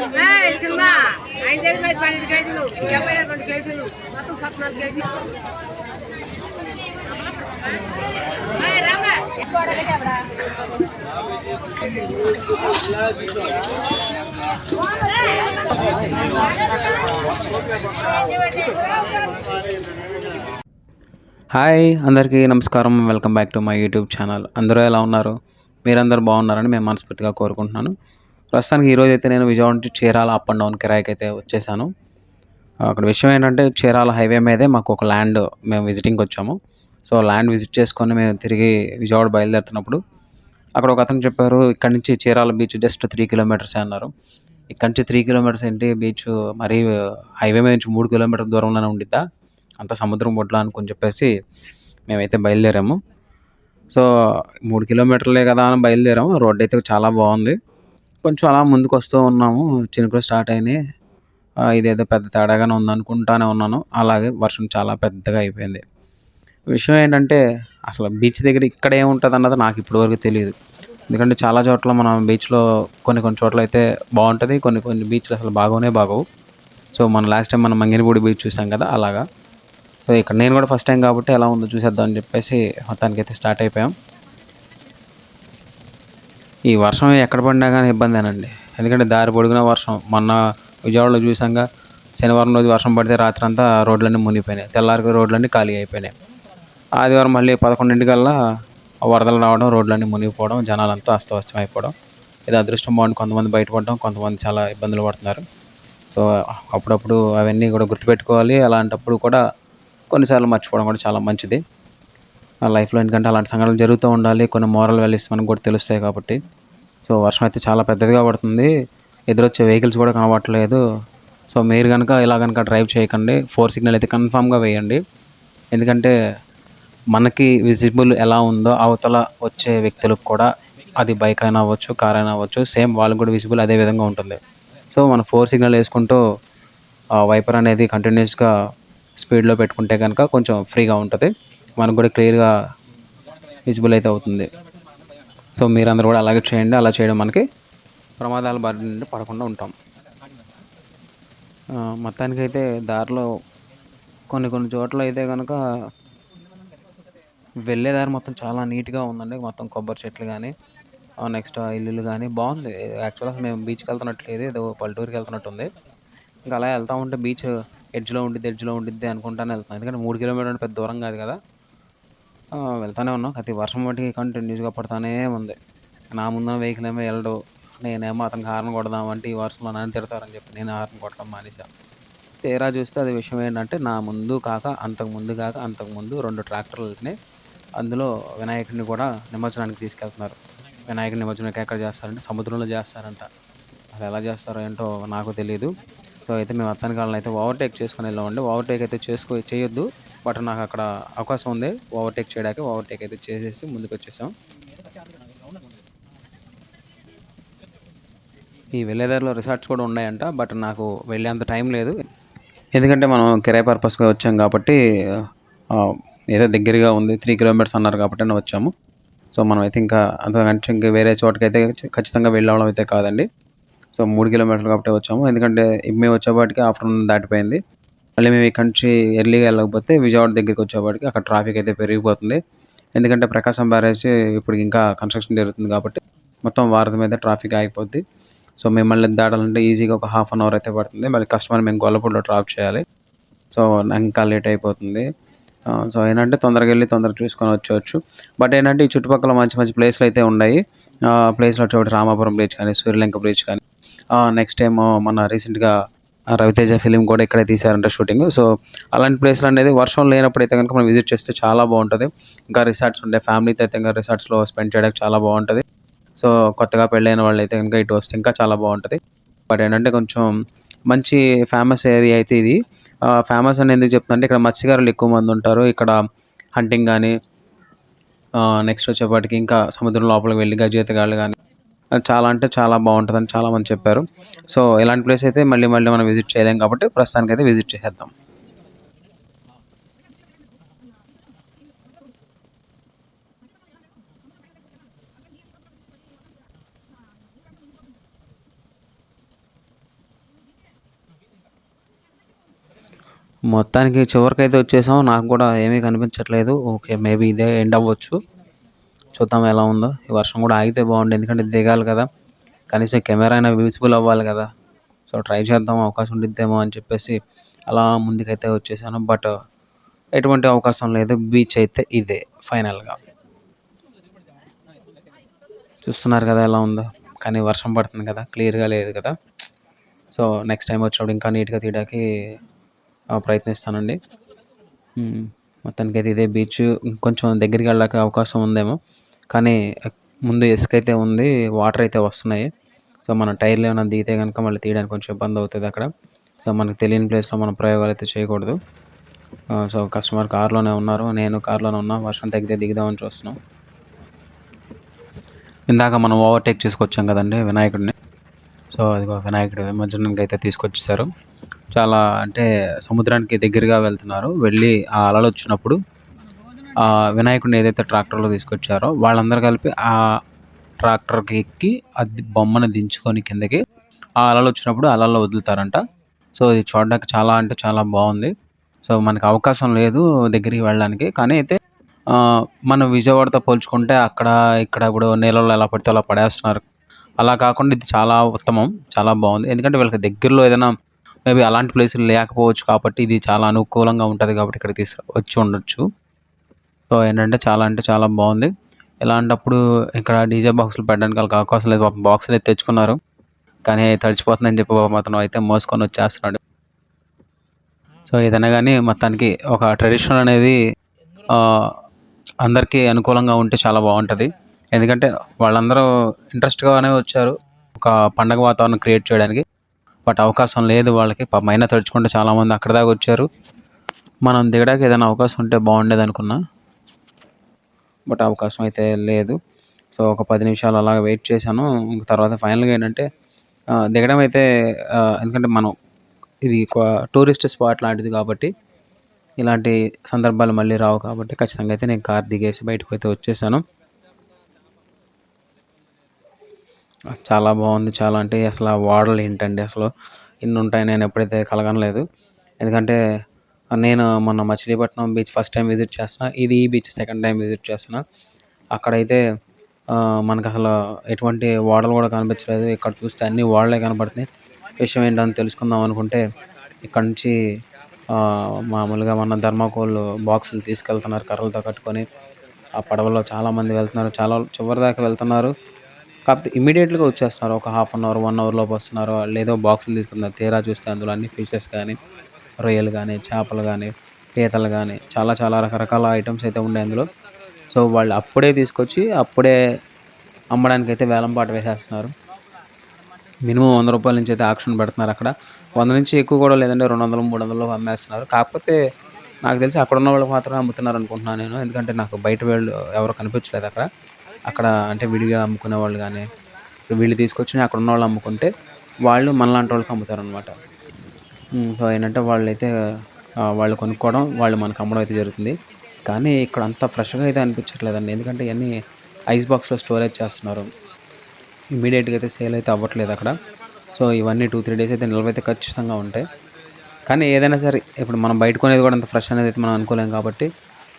Cinema ఆయన దగ్గర 12 కేజీలు 72 కేజీలు మొత్తం 14 కేజీలు. హాయ్ అందరికీ నమస్కారం. Welcome back to my YouTube channel. అందరూ ఎలా ఉన్నారు? మీరందరూ బాగున్నారని మేము మనస్ఫూర్తిగా కోరుకుంటున్నాను. ప్రస్తుతానికి ఈరోజు అయితే నేను విజయవాడ నుంచి చీరాల అప్ అండ్ డౌన్ కిరాయికి అయితే వచ్చేసాను. అక్కడ విషయం ఏంటంటే చీరాల హైవే మీదే మాకు ఒక ల్యాండ్ మేము విజిటింగ్కి వచ్చాము. సో ల్యాండ్ విజిట్ చేసుకొని మేము తిరిగి విజయవాడ బయలుదేరుతున్నప్పుడు అక్కడ ఒక అతను చెప్పారు, ఇక్కడ నుంచి చీరాల బీచ్ జస్ట్ 3 కిలోమీటర్సే అన్నారు. ఇక్కడ నుంచి 3 కిలోమీటర్స్ ఏంటి బీచ్, మరీ హైవే మీద నుంచి 3 కిలోమీటర్ల దూరంలోనే ఉండిద్దా, అంత సముద్రం ఒడ్లా అనుకుని చెప్పేసి మేమైతే బయలుదేరాము. సో 3 కిలోమీటర్లే కదా అని బయలుదేరాము. రోడ్ అయితే చాలా బాగుంది. కొంచెం అలా ముందుకు వస్తూ ఉన్నాము, చినుకులు స్టార్ట్ అయినాయి. ఇదేదో పెద్ద తేడాగానే ఉందనుకుంటానే ఉన్నాను. అలాగే వర్షం చాలా పెద్దగా అయిపోయింది. విషయం ఏంటంటే అసలు బీచ్ దగ్గర ఇక్కడ ఏముంటుంది అన్నది నాకు ఇప్పటివరకు తెలియదు. ఎందుకంటే చాలా చోట్ల మనం బీచ్లో కొన్ని చోట్ల అయితే బాగుంటుంది, కొన్ని బీచ్లు అసలు బాగోవు. సో మనం లాస్ట్ టైం మనం మంగినపూడి బీచ్ చూసాం కదా, అలాగా. సో ఇక్కడ నేను కూడా ఫస్ట్ టైం కాబట్టి ఎలా ఉందో చూసేద్దాం అని చెప్పేసి మొత్తానికైతే స్టార్ట్ అయిపోయాం. ఈ వర్షం ఎక్కడ పడినా కానీ ఇబ్బందేనండి. ఎందుకంటే దారి పొడుగునా వర్షం. మొన్న విజయవాడలో చూసాంగా, శనివారం రోజు వర్షం పడితే రాత్రంతా రోడ్లన్నీ మునిగిపోయినాయి. తెల్లారికి రోడ్లన్నీ ఖాళీ అయిపోయినాయి. ఆదివారం మళ్ళీ 11 వరదలు రావడం, రోడ్లన్నీ మునిగిపోవడం, జనాలంతా అస్తవ్యస్తం అయిపోవడం. ఇది అదృష్టం బాగుండి కొంతమంది బయటపడడం, కొంతమంది చాలా ఇబ్బందులు పడుతున్నారు. సో అప్పుడప్పుడు అవన్నీ కూడా గుర్తుపెట్టుకోవాలి. అలాంటప్పుడు కూడా కొన్నిసార్లు మర్చిపోవడం కూడా చాలా మంచిది ఆ లైఫ్లో. ఎందుకంటే అలాంటి సంఘటనలు జరుగుతూ ఉండాలి. కొన్ని మోరల్ వాల్యూస్ మనకు కూడా తెలుస్తాయి కాబట్టి. సో వర్షం అయితే చాలా పెద్దదిగా పడుతుంది. ఎదురొచ్చే వెహికల్స్ కూడా కనబడట్లేదు. సో మీరు కనుక ఇలా కనుక డ్రైవ్ చేయకండి. 4 సిగ్నల్ అయితే కన్ఫామ్గా వేయండి. ఎందుకంటే మనకి విజిబుల్ ఎలా ఉందో అవతల వచ్చే వ్యక్తులకు కూడా, అది బైక్ అయినా అవ్వచ్చు, కార్ అయినా అవ్వచ్చు, సేమ్ వాళ్ళకి కూడా విజిబుల్ అదే విధంగా ఉంటుంది. సో మనం 4 సిగ్నల్ వేసుకుంటూ వైపర్ అనేది కంటిన్యూస్గా స్పీడ్లో పెట్టుకుంటే కనుక కొంచెం ఫ్రీగా ఉంటుంది. మనకు కూడా క్లియర్గా విజిబుల్ అయితే అవుతుంది. సో మీరందరూ కూడా అలాగే చేయండి. అలా చేయడం మనకి ప్రమాదాల బారి నుండి పడకుండా ఉంటాం. మొత్తానికైతే దారిలో కొన్ని చోట్ల అయితే కనుక వెళ్ళేదారి మొత్తం చాలా నీట్గా ఉందండి. మొత్తం కొబ్బరి చెట్లు కానీ, నెక్స్ట్ ఇల్లులు కానీ బాగుంది. యాక్చువల్గా మేము బీచ్కి వెళ్తున్నట్లేదు, ఏదో పల్లెటూరుకి వెళ్తున్నట్టు ఉంది. ఇంకా అలా వెళ్తూ ఉంటే బీచ్ ఎడ్జ్లో ఉండిద్ది అనుకుంటానే వెళ్తున్నాం. ఎందుకంటే 3 కిలోమీటర్లు అంటే పెద్ద దూరం కాదు కదా. వెళ్తూనే ఉన్నాం. అది వర్షం బట్టి కంటిన్యూస్గా పడుతూనే ఉంది. నా ముందున్న వెహికల్ ఏమో వెళ్ళడు. నేనేమో అతనికి హార్న్ కొడదామంటే ఈ వర్షంలో నన్ను తిడతారని చెప్పి నేను హార్న్ కొట్టడం మానేశాను. తీరా చూస్తే అది విషయం ఏంటంటే, నా ముందు కాక అంతకుముందు 2 ట్రాక్టర్లు వెళ్తున్నాయి. అందులో వినాయకుడిని కూడా నిమజ్జనానికి తీసుకెళ్తున్నారు. వినాయకుడి నిమజ్జనం ఎక్కడ చేస్తారంటే సముద్రంలో చేస్తారంట. అది ఎలా చేస్తారో ఏంటో నాకు తెలీదు. సో అయితే మేము మొత్తానికి వాళ్ళని అయితే ఓవర్టేక్ చేసుకుని వెళ్ళామండి. ఓవర్టేక్ అయితే చేయొద్దు, బట్ నాకు అక్కడ అవకాశం ఉంది ఓవర్టేక్ చేయడానికి. ఓవర్టేక్ అయితే చేసేసి ముందుకు వచ్చేసాం. ఈ వెళ్ళేదారిలో రిసార్ట్స్ కూడా ఉన్నాయంట, బట్ నాకు వెళ్ళేంత టైం లేదు. ఎందుకంటే మనం కిరాయి పర్పస్గా వచ్చాం కాబట్టి, ఏదో దగ్గరగా ఉంది, 3 కిలోమీటర్స్ అన్నారు కాబట్టి వచ్చాము. సో మనం అయితే ఇంకా అంతకంటే ఇంకా వేరే చోటకైతే ఖచ్చితంగా వెళ్ళడం అయితే కాదండి. సో 3 కిలోమీటర్లు కాబట్టి వచ్చాము. ఎందుకంటే మేము వచ్చేపాటికి ఆఫ్టర్నూన్ దాటిపోయింది. మళ్ళీ మేము ఇక్కడి నుంచి ఎర్లీగా వెళ్ళకపోతే విజయవాడ దగ్గరికి వచ్చేపాటికి అక్కడ ట్రాఫిక్ అయితే పెరిగిపోతుంది. ఎందుకంటే ప్రకాశం బ్యారేజ్ ఇప్పుడు ఇంకా కన్స్ట్రక్షన్ జరుగుతుంది కాబట్టి మొత్తం వారధి మీద ట్రాఫిక్ ఆగిపోద్ది. సో మిమ్మల్ని దాటాలంటే ఈజీగా ఒక హాఫ్ అన్ అవర్ అయితే పడుతుంది. మళ్ళీ కస్టమర్ మేము గొల్లపూడిలో డ్రాప్ చేయాలి. సో ఇంకా లేట్ అయిపోతుంది. సో ఏంటంటే తొందరగా వెళ్ళి తొందరగా చూసుకొని వచ్చేవచ్చు. బట్ ఏంటంటే ఈ చుట్టుపక్కల మంచి ప్లేస్లు అయితే ఉన్నాయి. ప్లేస్లో వచ్చేవాటి రామాపురం బ్రిడ్జ్ కానీ, సూర్యలంక బ్రిడ్జ్ కానీ, నెక్స్ట్ ఏమో మన రీసెంట్గా రవితేజ ఫిలిం కూడా ఇక్కడే తీశారంట షూటింగ్. సో అలాంటి ప్లేస్లు అనేది వర్షం లేనప్పుడు అయితే కనుక మనం విజిట్ చేస్తే చాలా బాగుంటుంది. ఇంకా రిసార్ట్స్ ఉంటాయి. ఫ్యామిలీతో అయితే ఇంకా రిసార్ట్స్లో స్పెండ్ చేయడానికి చాలా బాగుంటుంది. సో కొత్తగా పెళ్ళైన వాళ్ళు అయితే కనుక ఇటు వస్తే ఇంకా చాలా బాగుంటుంది. బట్ ఏంటంటే కొంచెం మంచి ఫేమస్ ఏరియా అయితే ఇది. ఫేమస్ అని ఎందుకు చెప్తుందంటే, ఇక్కడ మత్స్యకారులు ఎక్కువ మంది ఉంటారు. ఇక్కడ హంటింగ్ కానీ, నెక్స్ట్ వచ్చేపాటికి ఇంకా సముద్రం లోపలికి వెళ్ళి గజేతగాళ్ళు కానీ, చాలా అంటే చాలా బాగుంటుందని చాలామంది చెప్పారు. సో ఇలాంటి ప్లేస్ అయితే మళ్ళీ మనం విజిట్ చేయలేం కాబట్టి ప్రస్తుతానికైతే విజిట్ చేసేద్దాం. మొత్తానికి చివరికైతే వచ్చేసాం. నాకు కూడా ఏమీ కనిపించట్లేదు. ఓకే. మేబీ ఇదే ఎండ్ అవ్వచ్చు. చూద్దాం ఎలా ఉందో. ఈ వర్షం కూడా ఆగితే బాగుండు. ఎందుకంటే దిగాలి కదా! కనీసం కెమెరా అయినా విజిబుల్ అవ్వాలి కదా! సో, ట్రై చేద్దాం అవకాశం ఉండిద్దేమో అని చెప్పేసి అలా ముందుకైతే వచ్చేసాను. బట్ ఎటువంటి అవకాశం లేదు. బీచ్ అయితే ఇదే ఫైనల్‌గా. చూస్తున్నారు కదా ఎలా ఉందో. కానీ వర్షం పడుతుంది కదా! క్లియర్‌గా లేదు కదా! సో, నెక్స్ట్ టైమ్ వచ్చినప్పుడు ఇంకా నీట్‌గా తీయడానికి ప్రయత్నిస్తానండి. మొత్తానికైతే ఇదే బీచ్. ఇంకొంచెం దగ్గరికి వెళ్ళడానికి అవకాశం ఉందేమో. కానీ ముందు ఇసుక అయితే ఉంది. వాటర్ అయితే వస్తున్నాయి. సో, మన టైర్లు ఏమైనా దిగితే కనుక మళ్ళీ తీయడానికి కొంచెం ఇబ్బంది అవుతుంది అక్కడ. సో, మనకు తెలియని ప్లేస్‌లో మనం ప్రయోగాలు అయితే చేయకూడదు. సో, కస్టమర్ కార్‌లోనే ఉన్నారు. నేను కార్‌లోనే ఉన్నా. వర్షం తగ్గితే దిగుదామని చూస్తున్నాం. ఇందాక మనం ఓవర్‌టేక్ చేసుకొచ్చాం కదండీ వినాయకుడిని. సో, అదిగో వినాయకుడి నిమజ్జనానికి అయితే తీసుకొచ్చేసారు. చాలా అంటే సముద్రానికి దగ్గరగా వెళ్తున్నారు. వెళ్ళి ఆ అలలు వచ్చినప్పుడు వినాయకుడిని ఏదైతే ట్రాక్టర్‌లో తీసుకొచ్చారో వాళ్ళందరూ కలిపి ఆ ట్రాక్టర్‌కి ఎక్కి బొమ్మను దించుకొని కిందకి ఆ అలలు వచ్చినప్పుడు అలల్లో వదులుతారంట. సో, ఇది చూడడానికి చాలా అంటే చాలా బాగుంది. సో, మనకు అవకాశం లేదు దగ్గరికి వెళ్ళడానికి. కానీ అయితే మన విజయవాడతో పోల్చుకుంటే అక్కడ ఇక్కడ కూడా నీళ్ళలో ఎలా పడితే అలా పడేస్తున్నారు. అలా కాకుండా ఇది చాలా ఉత్తమం. చాలా బాగుంది. ఎందుకంటే వీళ్ళకి దగ్గరలో ఏదైనా మేబీ అలాంటి ప్లేసులు లేకపోవచ్చు కాబట్టి ఇది చాలా అనుకూలంగా ఉంటది కాబట్టి ఇక్కడికి వచ్చి ఉండొచ్చు. సో, ఏంటంటే చాలా అంటే చాలా బాగుంది. ఇలాంటప్పుడు ఇక్కడ డీజే బాక్సులు పెట్టడానికి వాళ్ళకి అవకాశం లేదు. పాపం బాక్సులు అయితే తెచ్చుకున్నారు. కానీ తడిచిపోతుందని చెప్పి పాపం అతను అయితే మోసుకొని వచ్చేస్తున్నాడు. సో, ఏదైనా గానీ మొత్తానికి ఒక ట్రెడిషన్ అనేది అందరికీ అనుకూలంగా ఉంటే చాలా బాగుంటది. ఎందుకంటే వాళ్ళందరూ ఇంట్రెస్ట్‌గానే వచ్చారు. ఒక పండగ వాతావరణం క్రియేట్ చేయడానికి. బట్ అవకాశం లేదు వాళ్ళకి. పాపం అయినా తడుచుకుంటూ చాలామంది అక్కడి దాకా వచ్చారు. మనం దిగడానికి ఏదైనా అవకాశం ఉంటే బాగుండేదనుకున్నా. బట్ అవకాశం అయితే లేదు. సో, ఒక 10 నిమిషాలు అలాగ వెయిట్ చేశాను. తర్వాత ఫైనల్‌గా ఏంటంటే దిగడం అయితే ఎందుకంటే మనం ఇది టూరిస్ట్ స్పాట్ లాంటిది కాబట్టి ఇలాంటి సందర్భాలు మళ్ళీ రావు కాబట్టి ఖచ్చితంగా అయితే నేను కార్ దిగేసి బయటకైతే వచ్చేసాను. చాలా బాగుంది. చాలా అంటే అసలు ఆ ఓడలు ఏంటండి అసలు ఇన్ని ఉంటాయని నేను ఎప్పుడైతే కలగనలేదు. ఎందుకంటే నేను మొన్న Machilipatnam beach first time visit చేస్తున్నా. ఈ బీచ్ సెకండ్ టైం విజిట్ చేస్తున్నా. అక్కడైతే మనకు అసలు ఎటువంటి ఓడలు కూడా కనిపించలేదు. ఇక్కడ చూస్తే అన్ని ఓడలే కనపడుతున్నాయి. విషయం ఏంటని తెలుసుకుందాం అనుకుంటే ఇక్కడ నుంచి మామూలుగా మన థర్మాకోల్ బాక్సులు తీసుకెళ్తున్నారు కర్రలతో కట్టుకొని. ఆ పడవలో చాలామంది వెళ్తున్నారు. చాలా చివరి దాకా వెళ్తున్నారు. కాకపోతే ఇమ్మీడియేట్‌గా వచ్చేస్తున్నారు. ఒక హాఫ్ అన్ అవర్, 1 అవర్ లోపు వస్తున్నారు. వాళ్ళేదో బాక్సులు తీసుకున్నారు. తీరా చూస్తే అందులో అన్ని ఫిషెస్ కానీ, రొయ్యలు కానీ, చేపలు కానీ, పీతలు కానీ చాలా చాలా రకరకాల ఐటెమ్స్ అయితే ఉన్నాయి అందులో. సో, వాళ్ళు అప్పుడే తీసుకొచ్చి అప్పుడే అమ్మడానికైతే వేలం పాట వేసేస్తున్నారు. మినిమమ్ రూ. 100 నుంచి అయితే ఆక్షన్ పెడుతున్నారు అక్కడ. 100 నుంచి ఎక్కువ కూడా లేదండి. 200, 300 అమ్మేస్తున్నారు. కాకపోతే నాకు తెలిసి అక్కడున్న వాళ్ళకి మాత్రమే అమ్ముతున్నారు అనుకుంటున్నాను నేను. ఎందుకంటే నాకు బయట వాళ్ళు ఎవరు కనిపించలేదు అక్కడ. అక్కడ అంటే విడిగా అమ్ముకునే వాళ్ళు కానీ, వీళ్ళు తీసుకొచ్చి అక్కడ ఉన్నవాళ్ళు అమ్ముకుంటే వాళ్ళు మనలాంటి వాళ్ళకి అమ్ముతారనమాట. సో, ఏంటంటే వాళ్ళైతే వాళ్ళు కొనుక్కోవడం, వాళ్ళు మనకు అమ్మడం అయితే జరుగుతుంది. కానీ ఇక్కడ అంత ఫ్రెష్‌గా అయితే అనిపించట్లేదండి. ఎందుకంటే ఇవన్నీ ఐస్ బాక్స్‌లో స్టోరేజ్ చేస్తున్నారు. ఇమ్మీడియేట్‌గా అయితే సేల్ అయితే అవ్వట్లేదు అక్కడ. సో, ఇవన్నీ 2, 3 డేస్ అయితే నిల్వ అయితే ఖచ్చితంగా ఉంటాయి. కానీ ఏదైనా సరే ఇప్పుడు మనం బయట కొనేది కూడా అంత ఫ్రెష్ అనేది అయితే మనం అనుకోలేం కాబట్టి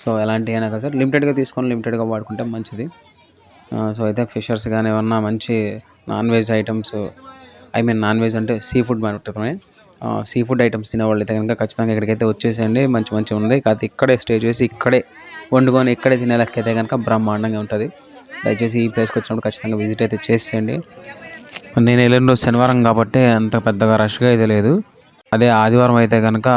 సో, ఎలాంటివైనా కదా సరే లిమిటెడ్‌గా తీసుకొని లిమిటెడ్‌గా వాడుకుంటే మంచిది. సో, అయితే ఫిషర్స్ కానీ ఏమన్నా మంచి non veg items non veg అంటే సీ ఫుడ్ మాత్రమే. సీ ఫుడ్ ఐటమ్స్ తినేవాళ్ళు అయితే కనుక ఖచ్చితంగా ఇక్కడికైతే వచ్చేసేయండి. మంచి మంచిగా ఉంది. కాకపోతే ఇక్కడే స్టే చేసి ఇక్కడే వండుకొని ఇక్కడే తినే లెక్కైతే కనుక బ్రహ్మాండంగా ఉంటుంది. దయచేసి ఈ ప్లేస్కి వచ్చినప్పుడు ఖచ్చితంగా విజిట్ అయితే చేసేయండి. నేను వెళ్ళిన రోజు శనివారం కాబట్టి అంత పెద్దగా రష్గా అయితే లేదు. అదే ఆదివారం అయితే కనుక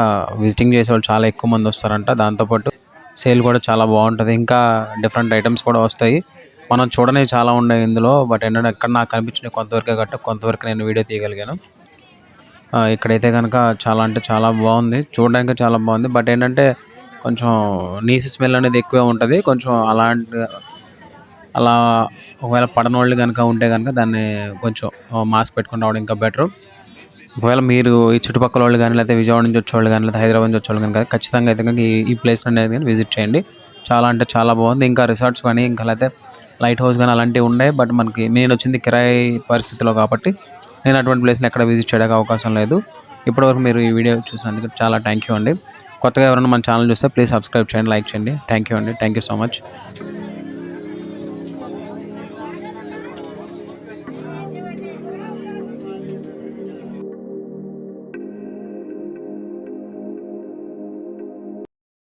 విజిటింగ్ చేసేవాళ్ళు చాలా ఎక్కువ మంది వస్తారంట. దాంతోపాటు సేల్ కూడా చాలా బాగుంటుంది. ఇంకా డిఫరెంట్ ఐటమ్స్ కూడా వస్తాయి. మనం చూడనివి చాలా ఉన్నాయి ఇందులో. బట్ ఏంటంటే ఎక్కడ నాకు కనిపించినవి కొంతవరకే గట్ట కొంతవరకు నేను వీడియో తీయగలిగాను. ఇక్కడైతే కనుక చాలా అంటే చాలా బాగుంది. చూడడానికి చాలా బాగుంది. బట్ ఏంటంటే కొంచెం నీసు స్మెల్ అనేది ఎక్కువే ఉంటుంది. కొంచెం అలా ఒకవేళ పడనోళ్ళు కనుక ఉంటే కనుక దాన్ని కొంచెం మాస్క్ పెట్టుకుని రావడం ఇంకా బెటరు. ఒకవేళ మీరు ఈ చుట్టుపక్కల వాళ్ళు కానీ లేకపోతే విజయవాడ నుంచి వచ్చేవాళ్ళు కానీ లేకపోతే హైదరాబాద్ నుంచి వచ్చేవాళ్ళు కనుక ఖచ్చితంగా అయితే కనుక ఈ ప్లేస్ అనేది కానీ విజిట్ చేయండి. చాలా అంటే చాలా బాగుంది. ఇంకా రిసార్ట్స్ కానీ ఇంకా లేకపోతే లైట్ హౌస్ కానీ అలాంటివి ఉన్నాయి. బట్ నేను వచ్చింది కిరాయి పరిస్థితిలో కాబట్టి నేను అటువంటి ప్లేస్ని ఎక్కడ విజిట్ చేయడానికి అవకాశం లేదు. ఇప్పటివరకు మీరు ఈ వీడియో చూసినందుకు చాలా థ్యాంక్ యూ అండి. కొత్తగా ఎవరైనా మన ఛానల్ చూస్తే ప్లీజ్ సబ్స్క్రైబ్ చేయండి, లైక్ చేయండి. థ్యాంక్ యూ అండి, థ్యాంక్ యూ సో మచ్.